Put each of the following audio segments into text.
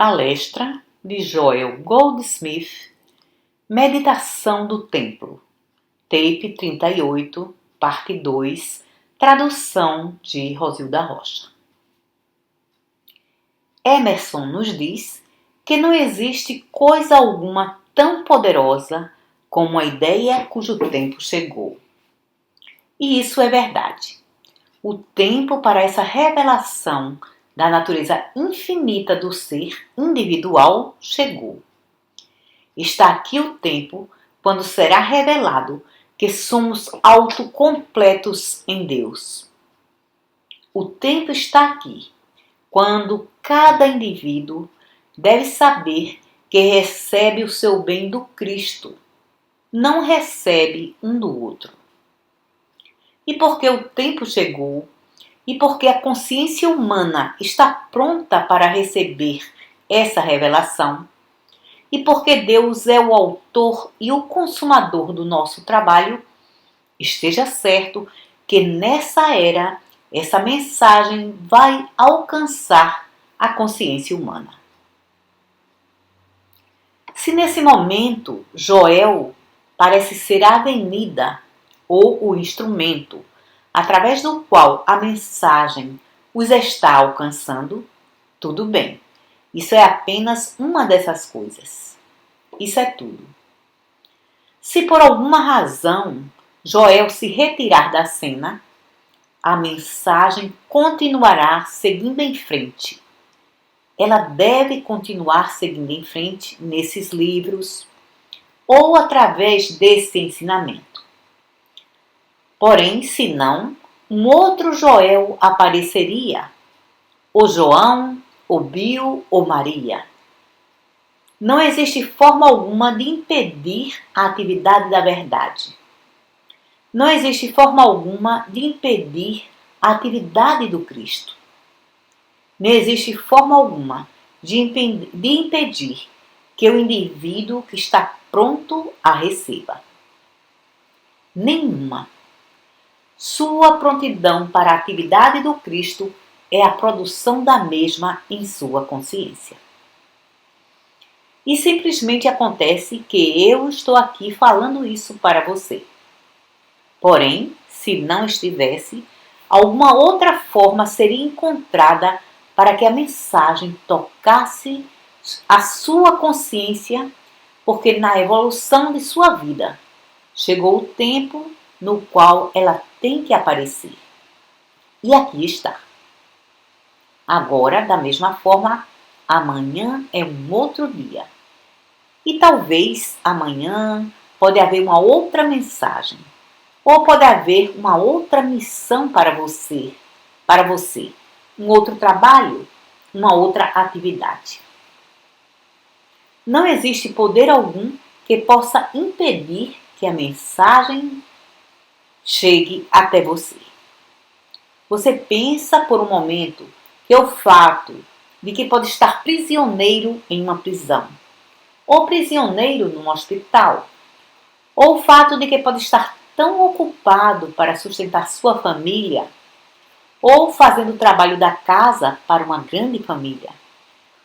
Palestra de Joel Goldsmith, Meditação do Templo, tape 38, parte 2, tradução de Rosilda Rocha. Emerson nos diz que não existe coisa alguma tão poderosa como a ideia cujo tempo chegou. E isso é verdade. O tempo para essa revelação da natureza infinita do ser individual chegou. Está aqui o tempo quando será revelado que somos autocompletos em Deus. O tempo está aqui quando cada indivíduo deve saber que recebe o seu bem do Cristo, não recebe um do outro. E porque o tempo chegou, e porque a consciência humana está pronta para receber essa revelação, e porque Deus é o autor e o consumador do nosso trabalho, esteja certo que nessa era, essa mensagem vai alcançar a consciência humana. Se nesse momento Joel parece ser a avenida ou o instrumento através do qual a mensagem os está alcançando, tudo bem. Isso é apenas uma dessas coisas. Isso é tudo. Se por alguma razão Joel se retirar da cena, a mensagem continuará seguindo em frente. Ela deve continuar seguindo em frente nesses livros ou através desse ensinamento. Porém, se não, um outro Joel apareceria, ou João, ou Bio, ou Maria. Não existe forma alguma de impedir a atividade da verdade. Não existe forma alguma de impedir a atividade do Cristo. Não existe forma alguma de impedir que o indivíduo que está pronto a receba. Nenhuma. Sua prontidão para a atividade do Cristo é a produção da mesma em sua consciência. E simplesmente acontece que eu estou aqui falando isso para você. Porém, se não estivesse, alguma outra forma seria encontrada para que a mensagem tocasse a sua consciência, porque na evolução de sua vida chegou o tempo no qual ela tem que aparecer. E aqui está. Agora, da mesma forma, amanhã é um outro dia. E talvez amanhã pode haver uma outra mensagem. Ou pode haver uma outra missão para você. Um outro trabalho, uma outra atividade. Não existe poder algum que possa impedir que a mensagem chegue até você. Você pensa por um momento que o fato de que pode estar prisioneiro em uma prisão, ou prisioneiro num hospital, ou o fato de que pode estar tão ocupado para sustentar sua família, ou fazendo o trabalho da casa para uma grande família,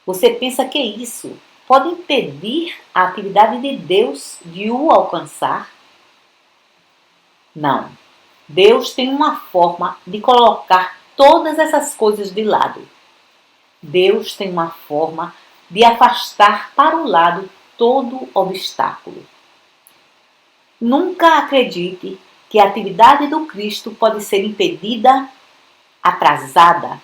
você pensa que isso pode impedir a atividade de Deus de o alcançar? Não. Deus tem uma forma de colocar todas essas coisas de lado. Deus tem uma forma de afastar para o lado todo obstáculo. Nunca acredite que a atividade do Cristo pode ser impedida, atrasada.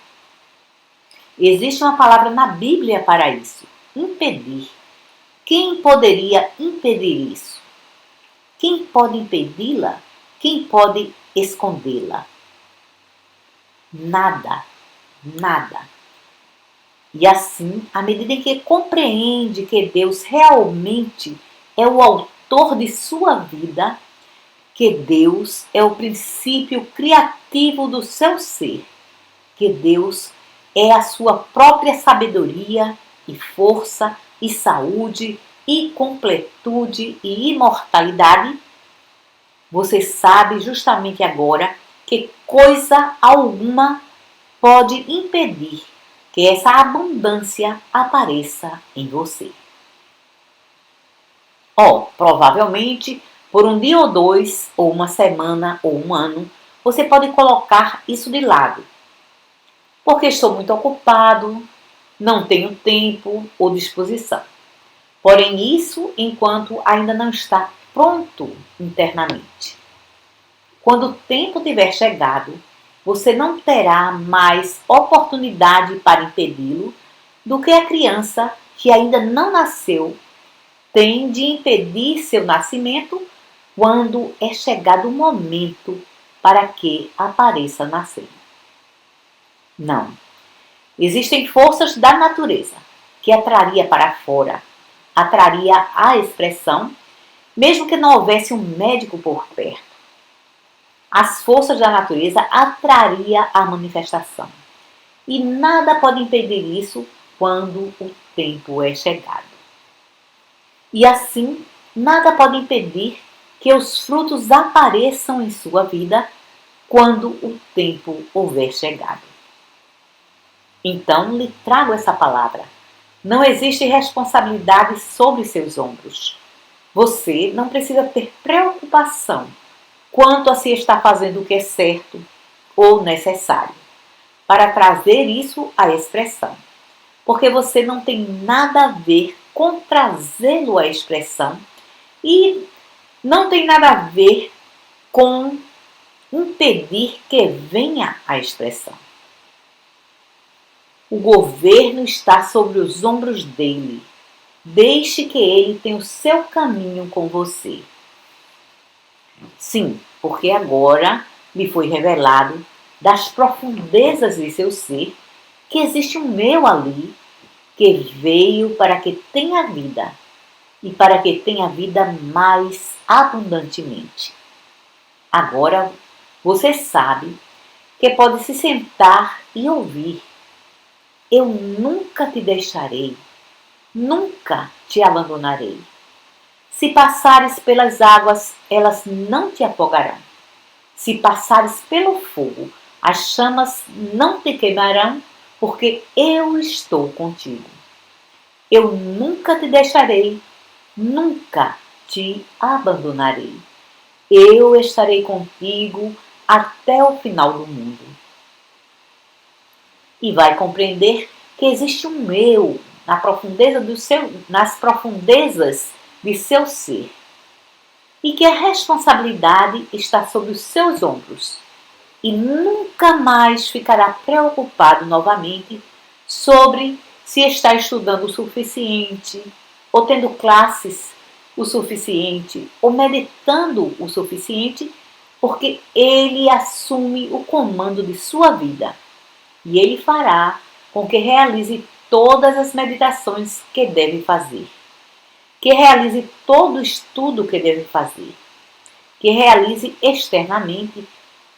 Existe uma palavra na Bíblia para isso: impedir. Quem poderia impedir isso? Quem pode impedi-la? Quem pode escondê-la? Nada, nada. E assim, à medida em que compreende que Deus realmente é o autor de sua vida, que Deus é o princípio criativo do seu ser, que Deus é a sua própria sabedoria e força e saúde e completude e imortalidade, você sabe justamente agora que coisa alguma pode impedir que essa abundância apareça em você. Provavelmente, por um dia ou dois, ou uma semana, ou um ano, você pode colocar isso de lado. Porque estou muito ocupado, não tenho tempo ou disposição. Porém, isso enquanto ainda não está pronto internamente. Quando o tempo tiver chegado, você não terá mais oportunidade para impedi-lo do que a criança que ainda não nasceu tem de impedir seu nascimento quando é chegado o momento para que apareça nascer. Não. Existem forças da natureza que atraria para fora, atraria a expressão, mesmo que não houvesse um médico por perto. As forças da natureza atraria a manifestação. E nada pode impedir isso quando o tempo é chegado. E assim, nada pode impedir que os frutos apareçam em sua vida quando o tempo houver chegado. Então, lhe trago essa palavra. Não existe responsabilidade sobre seus ombros. Você não precisa ter preocupação quanto a se está fazendo o que é certo ou necessário para trazer isso à expressão, porque você não tem nada a ver com trazê-lo à expressão e não tem nada a ver com impedir que venha à expressão. O governo está sobre os ombros dele. Deixe que ele tenha o seu caminho com você. Sim, porque agora me foi revelado das profundezas de seu ser que existe um eu ali que veio para que tenha vida e para que tenha vida mais abundantemente. Agora você sabe que pode se sentar e ouvir. Eu nunca te deixarei, nunca te abandonarei. Se passares pelas águas, elas não te afogarão. Se passares pelo fogo, as chamas não te queimarão, porque eu estou contigo. Eu nunca te deixarei, nunca te abandonarei. Eu estarei contigo até o final do mundo. E vai compreender que existe um eu nas profundezas de seu ser. E que a responsabilidade está sobre os seus ombros. E nunca mais ficará preocupado novamente sobre se está estudando o suficiente, ou tendo classes o suficiente, ou meditando o suficiente, porque ele assume o comando de sua vida. E ele fará com que realize todas as meditações que deve fazer, que realize todo o estudo que deve fazer, que realize externamente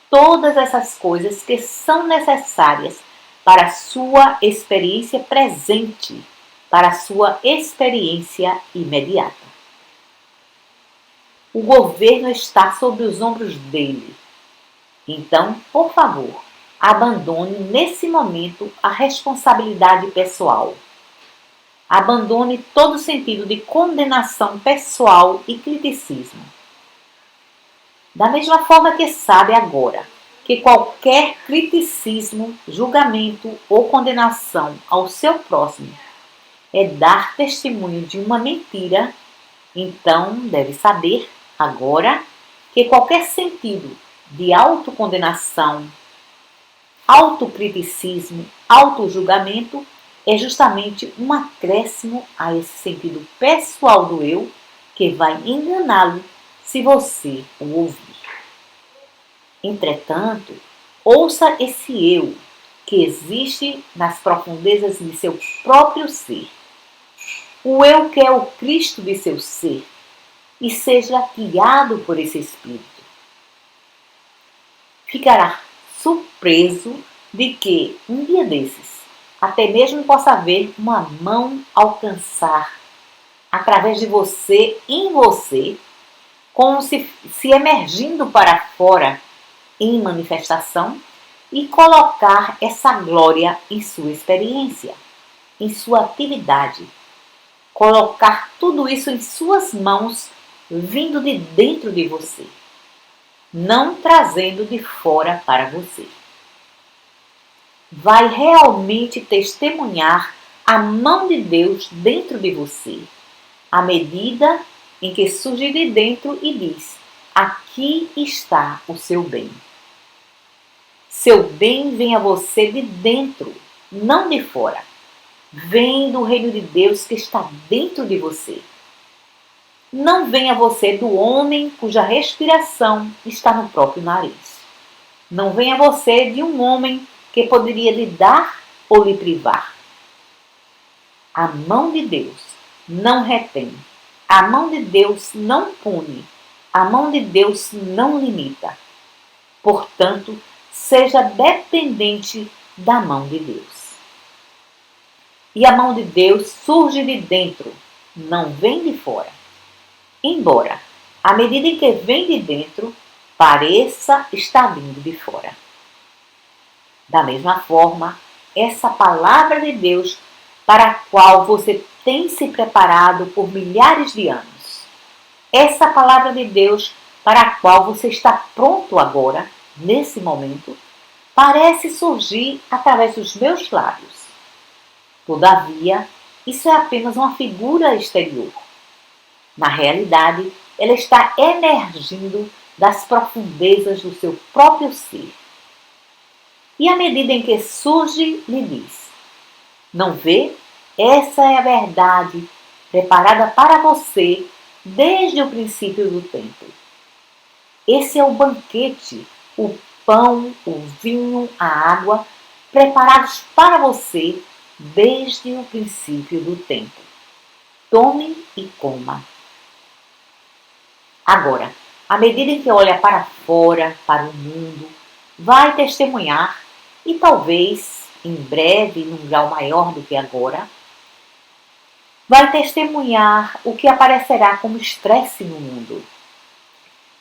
todas essas coisas que são necessárias para a sua experiência presente, para a sua experiência imediata. O governo está sobre os ombros dele. Então, por favor, abandone nesse momento a responsabilidade pessoal. Abandone todo sentido de condenação pessoal e criticismo. Da mesma forma que sabe agora que qualquer criticismo, julgamento ou condenação ao seu próximo é dar testemunho de uma mentira, então deve saber agora que qualquer sentido de autocondenação, autocriticismo, autojulgamento é justamente um acréscimo a esse sentido pessoal do eu que vai enganá-lo se você o ouvir. Entretanto, ouça esse eu que existe nas profundezas de seu próprio ser. O eu que é o Cristo de seu ser e seja guiado por esse Espírito. Ficará surpreso de que, um dia desses, até mesmo possa ver uma mão alcançar, através de você, em você, como se emergindo para fora em manifestação, e colocar essa glória em sua experiência, em sua atividade. Colocar tudo isso em suas mãos, vindo de dentro de você, não trazendo de fora para você. Vai realmente testemunhar a mão de Deus dentro de você, à medida em que surge de dentro e diz: aqui está o seu bem. Seu bem vem a você de dentro, não de fora. Vem do reino de Deus que está dentro de você. Não vem a você do homem cuja respiração está no próprio nariz. Não vem a você de um homem que poderia lhe dar ou lhe privar. A mão de Deus não retém. A mão de Deus não pune. A mão de Deus não limita. Portanto, seja dependente da mão de Deus. E a mão de Deus surge de dentro, não vem de fora. Embora, à medida em que vem de dentro, pareça estar vindo de fora. Da mesma forma, essa palavra de Deus para a qual você tem se preparado por milhares de anos. Essa palavra de Deus para a qual você está pronto agora, nesse momento, parece surgir através dos meus lábios. Todavia, isso é apenas uma figura exterior. Na realidade, ela está emergindo das profundezas do seu próprio ser. E à medida em que surge, lhe diz: não vê? Essa é a verdade preparada para você desde o princípio do tempo. Esse é o banquete, o pão, o vinho, a água, preparados para você desde o princípio do tempo. Tome e coma. Agora, à medida em que olha para fora, para o mundo, vai testemunhar e talvez, em breve, num grau maior do que agora, vai testemunhar o que aparecerá como estresse no mundo.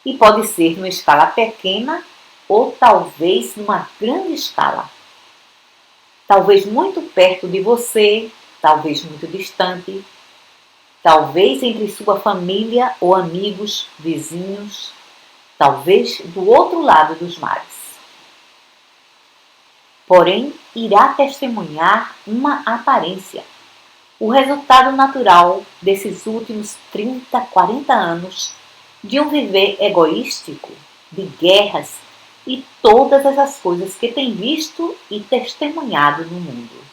E pode ser numa escala pequena ou talvez numa grande escala. Talvez muito perto de você, talvez muito distante, talvez entre sua família ou amigos, vizinhos, talvez do outro lado dos mares. Porém, irá testemunhar uma aparência, o resultado natural desses últimos 30, 40 anos de um viver egoístico, de guerras e todas essas coisas que tem visto e testemunhado no mundo.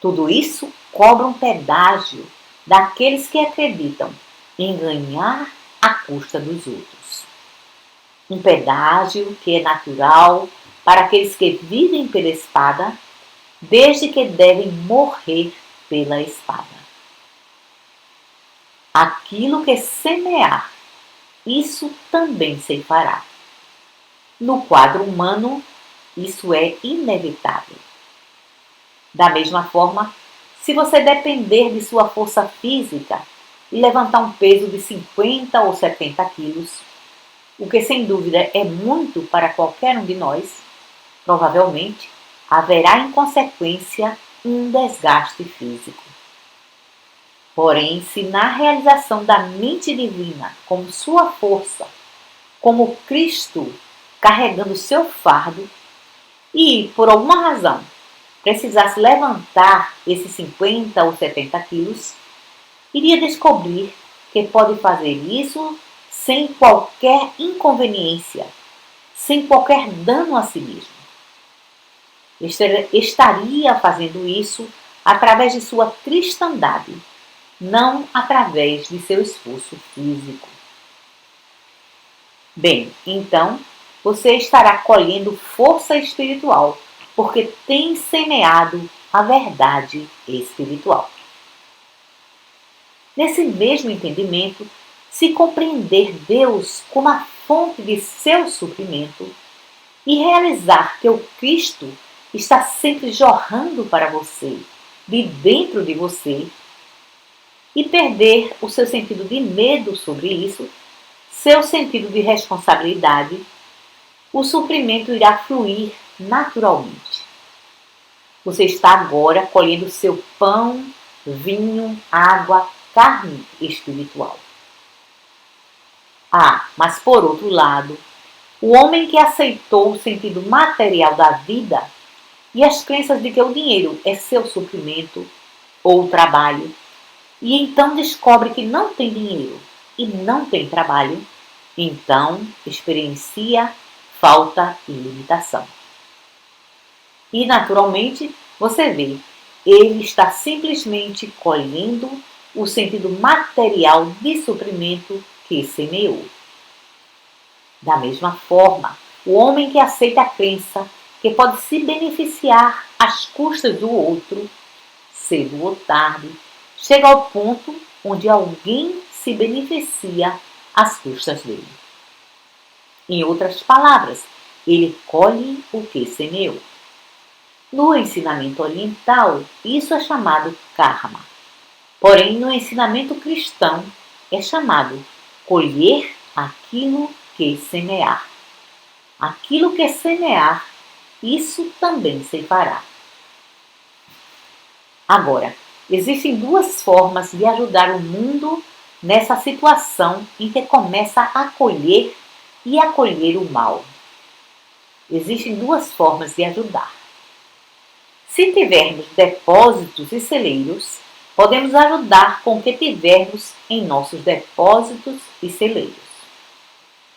Tudo isso cobra um pedágio daqueles que acreditam em ganhar à custa dos outros. Um pedágio que é natural para aqueles que vivem pela espada, desde que devem morrer pela espada. Aquilo que semear, isso também ceifará. No quadro humano, isso é inevitável. Da mesma forma, se você depender de sua força física e levantar um peso de 50 ou 70 quilos, o que sem dúvida é muito para qualquer um de nós, provavelmente haverá em consequência um desgaste físico. Porém, se na realização da mente divina, como sua força, como Cristo carregando seu fardo, e por alguma razão precisasse levantar esses 50 ou 70 quilos, iria descobrir que pode fazer isso sem qualquer inconveniência, sem qualquer dano a si mesmo. Estaria fazendo isso através de sua cristandade, não através de seu esforço físico. Bem, então você estará colhendo força espiritual, porque tem semeado a verdade espiritual. Nesse mesmo entendimento, se compreender Deus como a fonte de seu suprimento e realizar que o Cristo está sempre jorrando para você, de dentro de você, e perder o seu sentido de medo sobre isso, seu sentido de responsabilidade, o suprimento irá fluir naturalmente. Você está agora colhendo seu pão, vinho, água, carne espiritual. Mas por outro lado, o homem que aceitou o sentido material da vida e as crenças de que o dinheiro é seu suprimento ou trabalho, e então descobre que não tem dinheiro e não tem trabalho, então experiencia falta e limitação. E naturalmente, você vê, ele está simplesmente colhendo o sentido material de suprimento que semeou. Da mesma forma, o homem que aceita a crença que pode se beneficiar às custas do outro, cedo ou tarde, chega ao ponto onde alguém se beneficia às custas dele. Em outras palavras, ele colhe o que semeou. No ensinamento oriental, isso é chamado karma. Porém, no ensinamento cristão, é chamado colher aquilo que semear. Aquilo que semear, isso também se fará. Agora, existem duas formas de ajudar o mundo nessa situação em que começa a colher e acolher o mal. Existem duas formas de ajudar. Se tivermos depósitos e celeiros, podemos ajudar com o que tivermos em nossos depósitos e celeiros.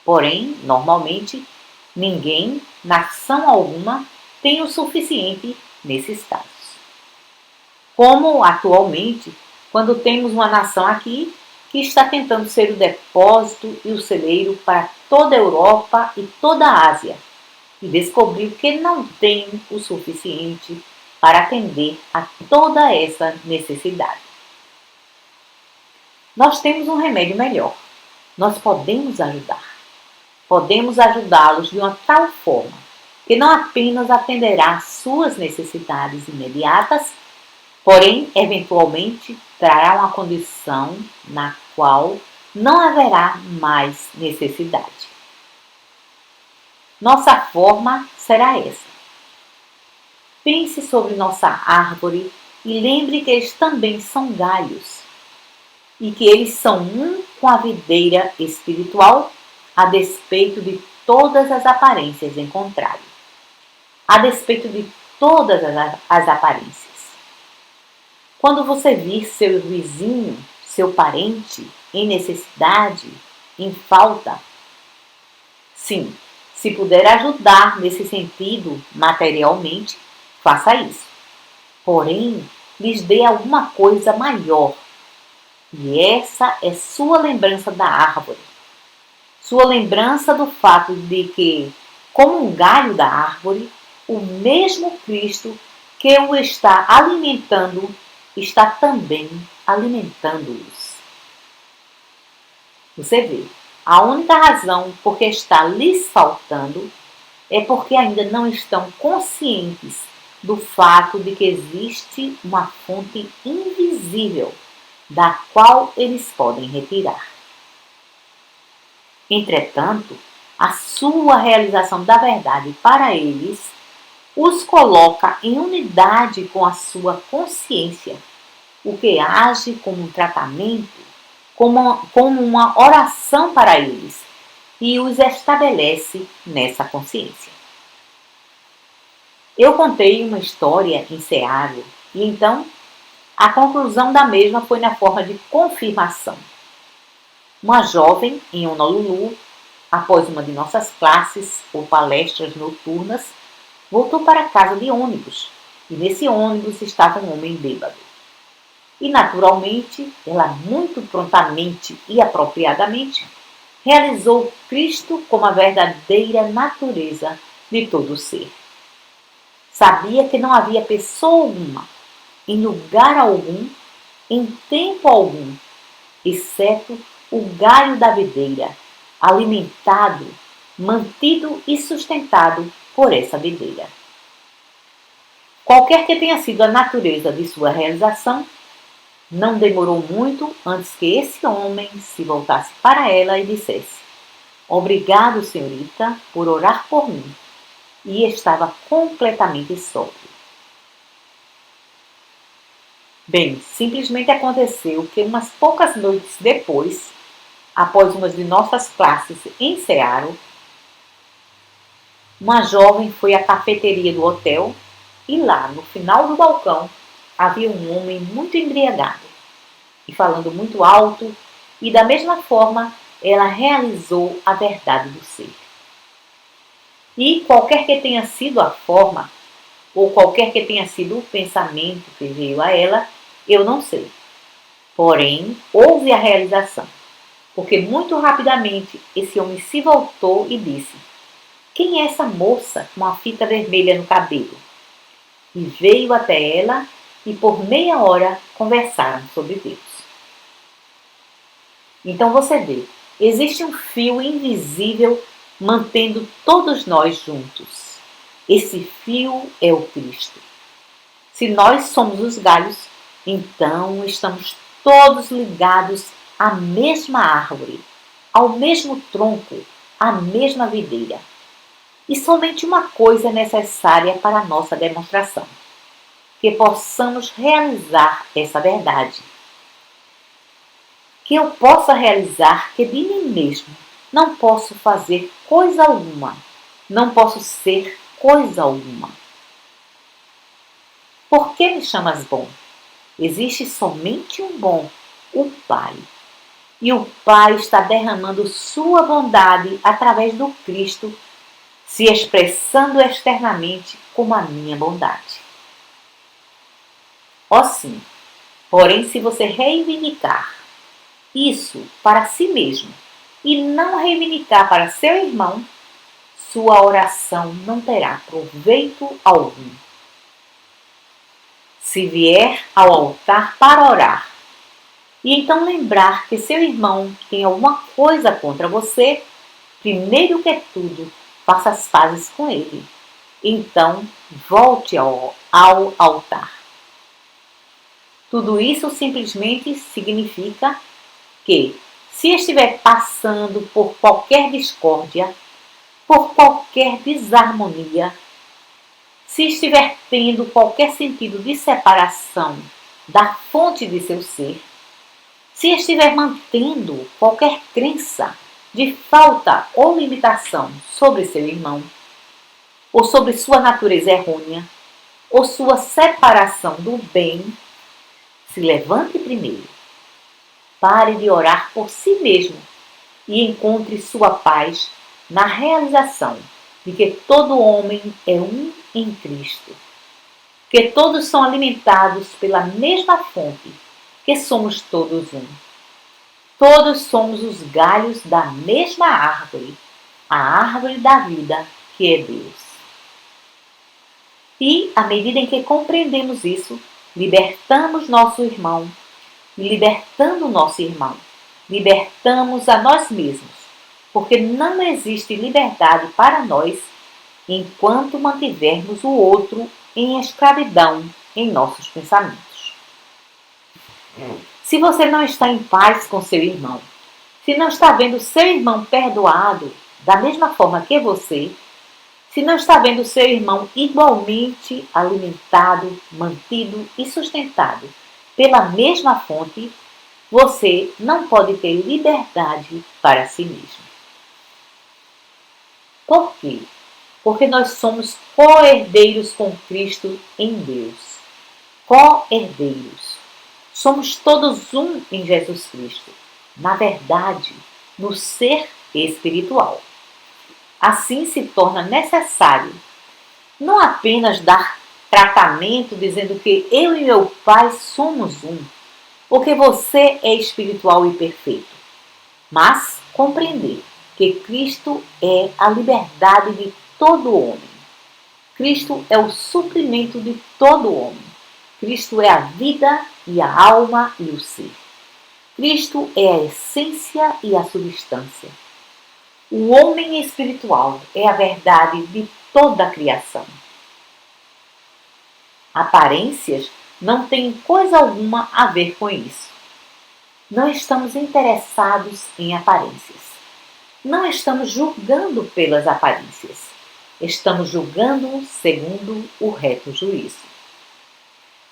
Porém, normalmente, ninguém, nação alguma, tem o suficiente nesses casos. Como atualmente, quando temos uma nação aqui que está tentando ser o depósito e o celeiro para toda a Europa e toda a Ásia, e descobriu que não tem o suficiente para atender a toda essa necessidade. Nós temos um remédio melhor. Nós podemos ajudar. Podemos ajudá-los de uma tal forma que não apenas atenderá às suas necessidades imediatas, porém, eventualmente, trará uma condição na qual não haverá mais necessidade. Nossa forma será essa. Pense sobre nossa árvore e lembre que eles também são galhos e que eles são um com a videira espiritual, a despeito de todas as aparências em contrário. A despeito de todas as aparências. Quando você vir seu vizinho, seu parente, em necessidade, em falta, sim, se puder ajudar nesse sentido materialmente, faça isso. Porém, lhes dê alguma coisa maior. E essa é sua lembrança da árvore. Sua lembrança do fato de que, como um galho da árvore, o mesmo Cristo que o está alimentando, está também alimentando-os. Você vê, a única razão por que está lhes faltando é porque ainda não estão conscientes do fato de que existe uma fonte invisível da qual eles podem retirar. Entretanto, a sua realização da verdade para eles os coloca em unidade com a sua consciência, o que age como um tratamento, como uma oração para eles, e os estabelece nessa consciência. Eu contei uma história em Seattle e então a conclusão da mesma foi na forma de confirmação. Uma jovem em Honolulu, após uma de nossas classes ou palestras noturnas, voltou para casa de ônibus e nesse ônibus estava um homem bêbado. E naturalmente, ela muito prontamente e apropriadamente realizou Cristo como a verdadeira natureza de todo ser. Sabia que não havia pessoa alguma, em lugar algum, em tempo algum, exceto o galho da videira, alimentado, mantido e sustentado por essa videira. Qualquer que tenha sido a natureza de sua realização, não demorou muito antes que esse homem se voltasse para ela e dissesse: Obrigado, senhorita, por orar por mim. E estava completamente sóbrio. Bem, simplesmente aconteceu que umas poucas noites depois, após uma de nossas classes em Seattle, uma jovem foi à cafeteria do hotel e lá, no final do balcão, havia um homem muito embriagado e falando muito alto, e da mesma forma ela realizou a verdade do ser. E qualquer que tenha sido a forma, ou qualquer que tenha sido o pensamento que veio a ela, eu não sei. Porém, houve a realização, porque muito rapidamente esse homem se voltou e disse: quem é essa moça com uma fita vermelha no cabelo? E veio até ela e por meia hora conversaram sobre Deus. Então você vê, existe um fio invisível mantendo todos nós juntos. Esse fio é o Cristo. Se nós somos os galhos, então estamos todos ligados à mesma árvore, ao mesmo tronco, à mesma videira. E somente uma coisa é necessária para a nossa demonstração: que possamos realizar essa verdade. Que eu possa realizar que de mim mesmo não posso fazer coisa alguma, não posso ser coisa alguma. Por que me chamas bom? Existe somente um bom, o Pai. E o Pai está derramando sua bondade através do Cristo, se expressando externamente como a minha bondade. Ó sim, porém se você reivindicar isso para si mesmo e não reivindicar para seu irmão, sua oração não terá proveito algum. Se vier ao altar para orar, e então lembrar que seu irmão tem alguma coisa contra você, primeiro que tudo, faça as pazes com ele. Então, volte ao altar. Tudo isso simplesmente significa que, se estiver passando por qualquer discórdia, por qualquer desarmonia, se estiver tendo qualquer sentido de separação da fonte de seu ser, se estiver mantendo qualquer crença de falta ou limitação sobre seu irmão, ou sobre sua natureza errônea, ou sua separação do bem, se levante primeiro. Pare de orar por si mesmo e encontre sua paz na realização de que todo homem é um em Cristo, que todos são alimentados pela mesma fonte, que somos todos um. Todos somos os galhos da mesma árvore, a árvore da vida, que é Deus. E, à medida em que compreendemos isso, libertamos nosso irmão, e libertando o nosso irmão, libertamos a nós mesmos, porque não existe liberdade para nós enquanto mantivermos o outro em escravidão em nossos pensamentos. Se você não está em paz com seu irmão, se não está vendo seu irmão perdoado da mesma forma que você, se não está vendo seu irmão igualmente alimentado, mantido e sustentado pela mesma fonte, você não pode ter liberdade para si mesmo. Por quê? Porque nós somos co-herdeiros com Cristo em Deus. Co-herdeiros. Somos todos um em Jesus Cristo. Na verdade, no ser espiritual. Assim se torna necessário não apenas dar tratamento dizendo que eu e meu Pai somos um, ou que você é espiritual e perfeito, mas compreender que Cristo é a liberdade de todo homem. Cristo é o suprimento de todo homem. Cristo é a vida e a alma e o ser. Cristo é a essência e a substância. O homem espiritual é a verdade de toda a criação. Aparências não têm coisa alguma a ver com isso. Não estamos interessados em aparências. Não estamos julgando pelas aparências. Estamos julgando segundo o reto juízo.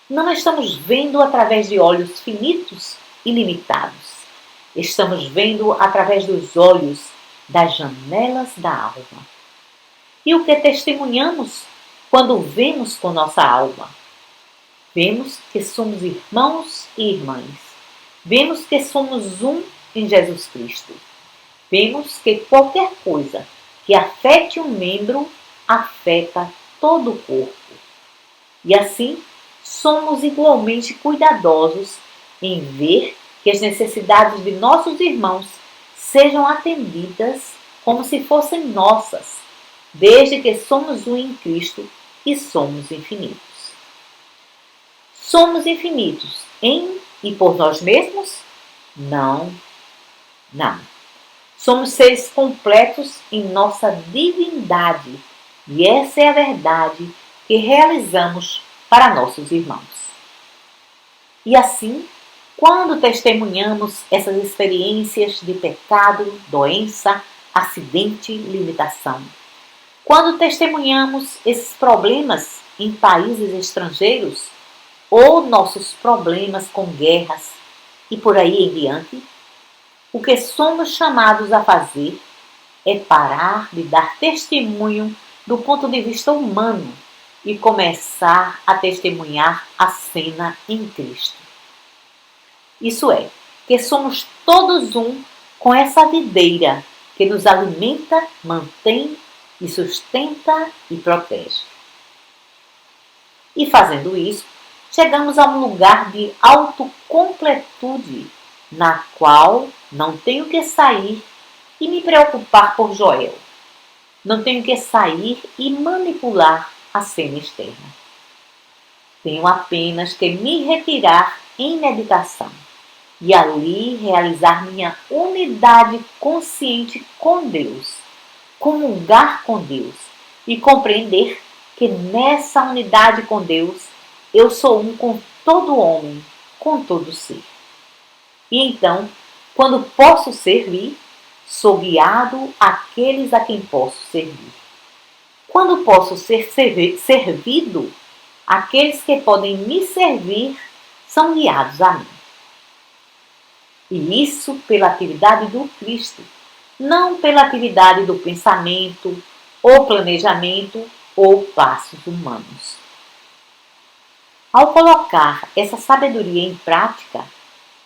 Não estamos vendo através de olhos finitos e limitados. Estamos vendo através dos olhos das janelas da alma. E o que testemunhamos quando vemos com nossa alma? Vemos que somos irmãos e irmãs. Vemos que somos um em Jesus Cristo. Vemos que qualquer coisa que afete um membro afeta todo o corpo. E assim, somos igualmente cuidadosos em ver que as necessidades de nossos irmãos sejam atendidas como se fossem nossas, desde que somos um em Cristo e somos infinitos. Somos infinitos em e por nós mesmos? Não, não. Somos seres completos em nossa divindade e essa é a verdade que realizamos para nossos irmãos. E assim, quando testemunhamos essas experiências de pecado, doença, acidente, limitação, quando testemunhamos esses problemas em países estrangeiros ou nossos problemas com guerras e por aí em diante, o que somos chamados a fazer é parar de dar testemunho do ponto de vista humano e começar a testemunhar a cena em Cristo. Isso é, que somos todos um com essa videira que nos alimenta, mantém e sustenta e protege. E fazendo isso, chegamos a um lugar de autocompletude, na qual não tenho que sair e me preocupar por Joel. Não tenho que sair e manipular a cena externa. Tenho apenas que me retirar em meditação e ali realizar minha unidade consciente com Deus, comungar com Deus e compreender que nessa unidade com Deus eu sou um com todo homem, com todo ser. E então, quando posso servir, sou guiado àqueles a quem posso servir. Quando posso ser servido, aqueles que podem me servir são guiados a mim. E isso pela atividade do Cristo, não pela atividade do pensamento, ou planejamento, ou passos humanos. Ao colocar essa sabedoria em prática,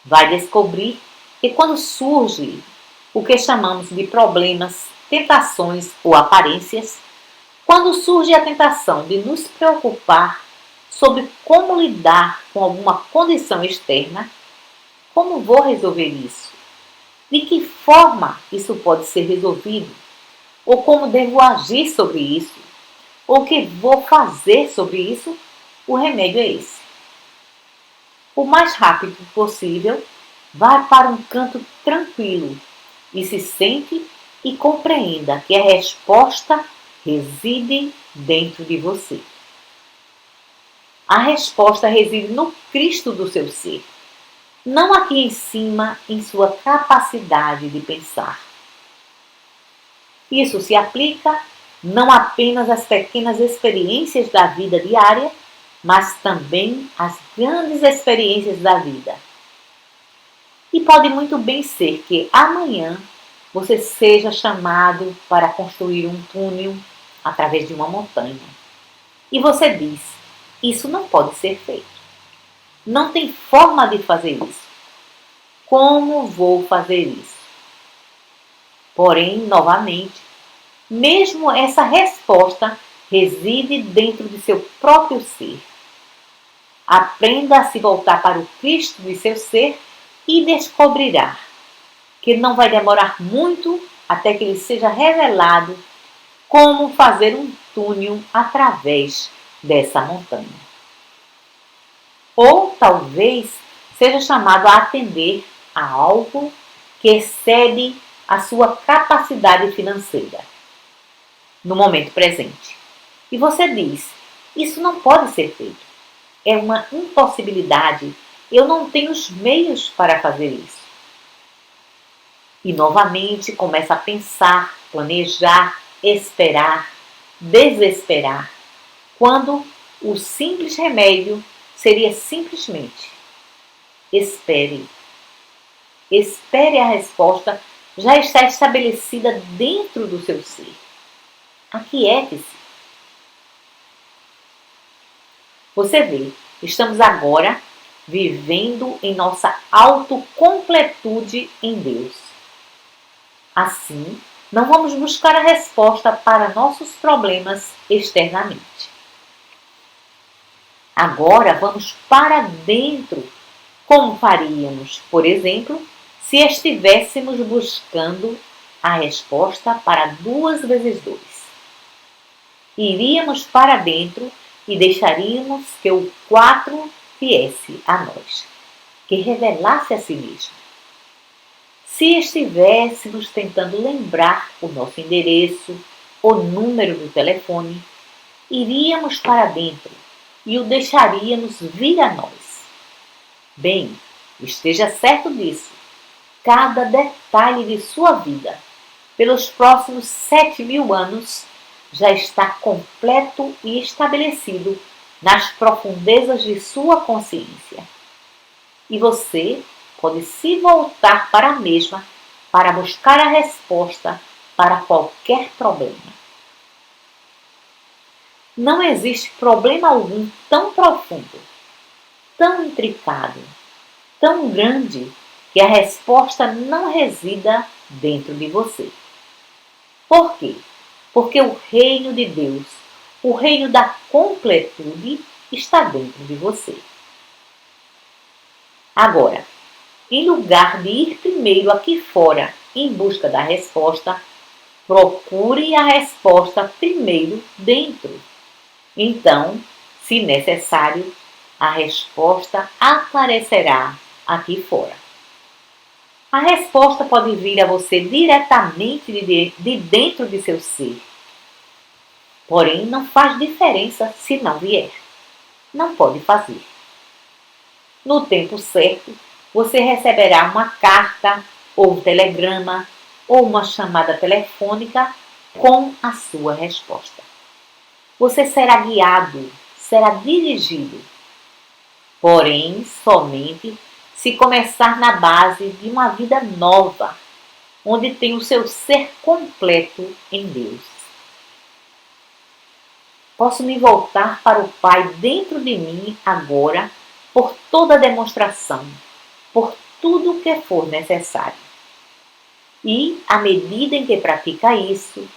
vai descobrir que quando surge o que chamamos de problemas, tentações ou aparências, quando surge a tentação de nos preocupar sobre como lidar com alguma condição externa, como vou resolver isso? De que forma isso pode ser resolvido? Ou como devo agir sobre isso? Ou o que vou fazer sobre isso? O remédio é esse. O mais rápido possível, vá para um canto tranquilo e se sente e compreenda que a resposta reside dentro de você. A resposta reside no Cristo do seu ser, não aqui em cima em sua capacidade de pensar. Isso se aplica não apenas às pequenas experiências da vida diária, mas também às grandes experiências da vida. E pode muito bem ser que amanhã você seja chamado para construir um túnel através de uma montanha. E você diz, isso não pode ser feito. Não tem forma de fazer isso. Como vou fazer isso? Porém, novamente, mesmo essa resposta reside dentro de seu próprio ser. Aprenda a se voltar para o Cristo de seu ser e descobrirá que não vai demorar muito até que lhe seja revelado como fazer um túnel através dessa montanha. Ou talvez seja chamado a atender a algo que excede a sua capacidade financeira no momento presente. E você diz, isso não pode ser feito. É uma impossibilidade. Eu não tenho os meios para fazer isso. E novamente começa a pensar, planejar, esperar, desesperar, quando o simples remédio seria simplesmente: espere. Espere, a resposta já está estabelecida dentro do seu ser. Aquiete-se. Você vê, estamos agora vivendo em nossa autocompletude em Deus. Assim, não vamos buscar a resposta para nossos problemas externamente. Agora vamos para dentro, como faríamos, por exemplo, se estivéssemos buscando a resposta para 2 vezes 2. Iríamos para dentro e deixaríamos que o 4 viesse a nós, que revelasse a si mesmo. Se estivéssemos tentando lembrar o nosso endereço, o número do telefone, iríamos para dentro e o deixaríamos vir a nós. Bem, esteja certo disso. Cada detalhe de sua vida, pelos próximos 7.000 anos, já está completo e estabelecido nas profundezas de sua consciência. E você pode se voltar para a mesma para buscar a resposta para qualquer problema. Não existe problema algum tão profundo, tão intricado, tão grande, que a resposta não resida dentro de você. Por quê? Porque o reino de Deus, o reino da completude, está dentro de você. Agora, em lugar de ir primeiro aqui fora em busca da resposta, procure a resposta primeiro dentro. Então, se necessário, a resposta aparecerá aqui fora. A resposta pode vir a você diretamente de dentro de seu ser. Porém, não faz diferença se não vier. Não pode fazer. No tempo certo, você receberá uma carta, ou um telegrama, ou uma chamada telefônica com a sua resposta. Você será guiado, será dirigido. Porém, somente se começar na base de uma vida nova, onde tem o seu ser completo em Deus. Posso me voltar para o Pai dentro de mim agora por toda a demonstração, por tudo o que for necessário. E, à medida em que pratica isso,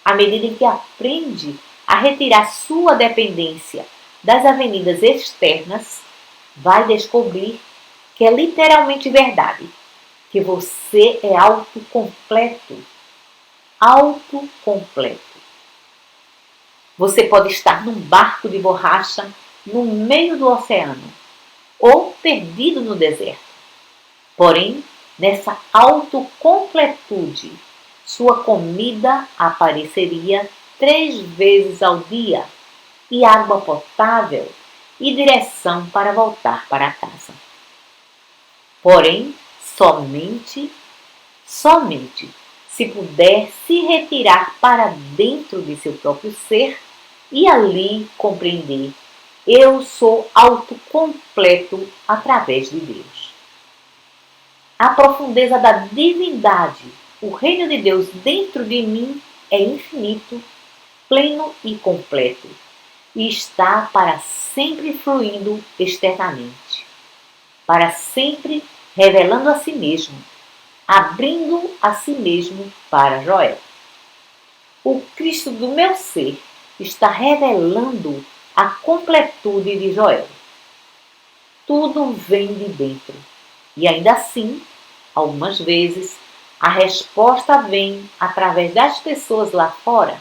à medida em que aprende a retirar sua dependência das avenidas externas, vai descobrir que é literalmente verdade, que você é autocompleto. Autocompleto. Você pode estar num barco de borracha no meio do oceano ou perdido no deserto. Porém, nessa autocompletude, sua comida apareceria 3 vezes ao dia e água potável e direção para voltar para casa. Porém, somente se puder se retirar para dentro de seu próprio ser e ali compreender: eu sou autocompleto através de Deus. A profundeza da divindade, o reino de Deus dentro de mim é infinito, pleno e completo, e está para sempre fluindo externamente, para sempre revelando a si mesmo, abrindo a si mesmo para Joel. O Cristo do meu ser está revelando a completude de Joel. Tudo vem de dentro. E ainda assim, algumas vezes, a resposta vem através das pessoas lá fora,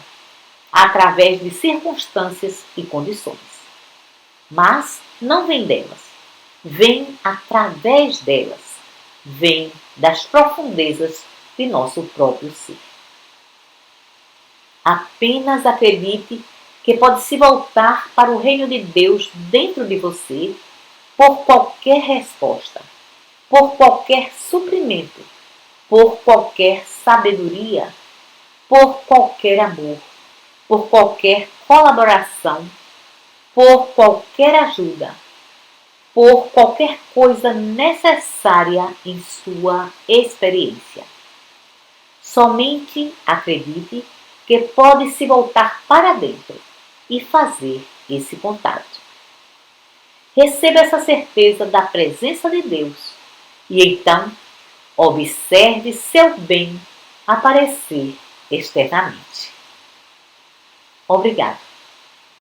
através de circunstâncias e condições. Mas não vem delas. Vem através delas. Vem das profundezas de nosso próprio ser. Apenas acredite que pode se voltar para o reino de Deus dentro de você por qualquer resposta, por qualquer suprimento, por qualquer sabedoria, por qualquer amor, por qualquer colaboração, por qualquer ajuda, por qualquer coisa necessária em sua experiência. Somente acredite que pode se voltar para dentro e fazer esse contato. Receba essa certeza da presença de Deus e então observe seu bem aparecer externamente. Obrigado.